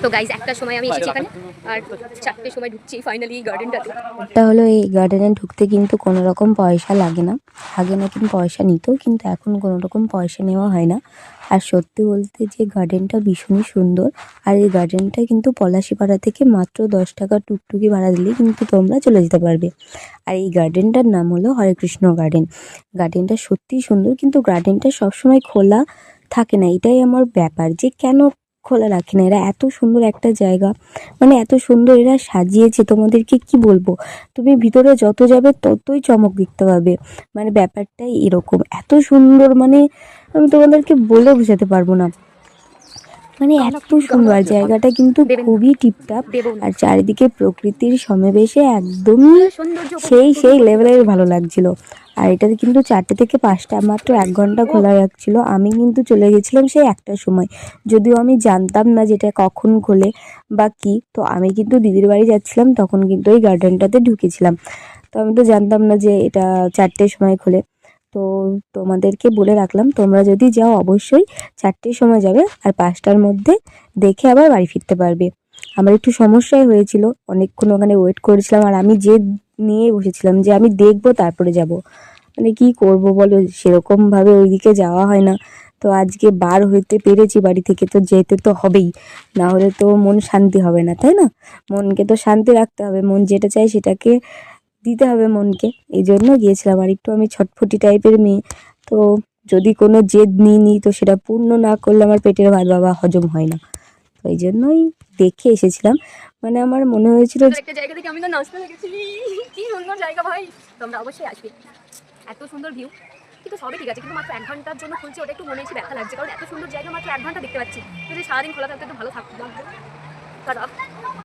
তো গাইজ একটার সময় আমি এসেছি এখানে আর 4টের সময় ঢুকছি ফাইনালি গার্ডেনটাতে। এটা হলো এই গার্ডেনে ঢুকতে কিন্তু কোনো রকম পয়সা লাগে না। আগে নাকি পয়সা নিত, কিন্তু এখন কোনো রকম পয়সা নেওয়া হয় না। আর সত্যি বলতে যে গার্ডেনটা ভীষণই সুন্দর। আর এই গার্ডেনটা কিন্তু পলাশিপাড়া থেকে মাত্র 10 টাকা টুকটুকি ভাড়া দিলেই কিন্তু তোমরা চলে যেতে পারবে। আর এই গার্ডেনটার নাম হলো হরেকৃষ্ণ গার্ডেন। গার্ডেনটা সত্যিই সুন্দর, কিন্তু গার্ডেনটা সবসময় খোলা থাকে না। এটাই আমার ব্যাপার, যে কেন খোলা রাখে না এরা। এত সুন্দর একটা জায়গা, মানে এত সুন্দর এরা সাজিয়েছে, তোমাদেরকে কি বলবো। তুমি ভিতরে যত যাবে ততই চমক দেখতে পাবে। মানে ব্যাপারটাই এরকম, এত সুন্দর, মানে আমি তোমাদেরকে বলে বোঝাতে পারবো না। মানে এত সুন্দর, আর জায়গাটা কিন্তু খুবই টিপটাপ। আর চারিদিকে প্রকৃতির সমাবেশে একদমই সেই লেভেলের ভালো লাগছিল। আর এটাতে কিন্তু 4টে থেকে 5টা, মাত্র 1 ঘন্টা খোলা রাখছিল। আমি কিন্তু চলে গেছিলাম সেই 1টার সময়, যদিও আমি জানতাম না যেটা কখন খোলে বা কি। তো আমি কিন্তু দিদির বাড়ি যাচ্ছিলাম, তখন কিন্তু ওই গার্ডেনটাতে ঢুকেছিলাম। তো আমি তো জানতাম না যে এটা 4টের সময় খোলে। তো তোমাদেরকে বলে রাখলাম, তোমরা যদি যাও অবশ্যই 4টের সময় যাবে, আর 5টার মধ্যে দেখে আবার বাড়ি ফিরতে পারবে। আমার একটু সমস্যাই হয়েছিল, অনেকক্ষণ ওখানে ওয়েট করেছিলাম। আর আমি যে নিয়ে বসেছিলাম যে আমি দেখবো তারপরে যাব, মানে কি করব বলো, সেরকমভাবে ওইদিকে যাওয়া হয় না। তো আজকে বার হইতে পেরেছি বাড়ি থেকে, তো যেতে তো হবেই, না হলে তো মন শান্তি হবে না, তাই না? মনকে তো শান্তি রাখতে হবে, মন যেটা চায় সেটাকে দিতে হবে মনকে। এই জন্য গিয়েছিলাম। আর একটু আমি ছটফটি টাইপের মেয়ে, তো যদি কোনো জেদ নিই তো সেটা পূর্ণ না করলে আমার পেটের ভাত বাবা হজম হয় না। তো এই জন্যই দেখে এসেছিলাম। মানে আমার মনে হয়েছিল একটা জায়গা থেকে আমি তো নাচতে লেগেছি। কি সুন্দর জায়গা ভাই, তোমরা অবশ্যই আসবে। এত সুন্দর ভিউ, কিন্তু সবই ঠিক আছে, কিন্তু মাত্র 1 ঘন্টার জন্য খুলছে, ওটা একটু মনে হচ্ছে ব্যথা লাগছে, কারণ এত সুন্দর জায়গা মাত্র 1 ঘন্টা দেখতে পাচ্ছি। যদি সারাদিন খোলা থাকতো একটু ভালো থাকতো।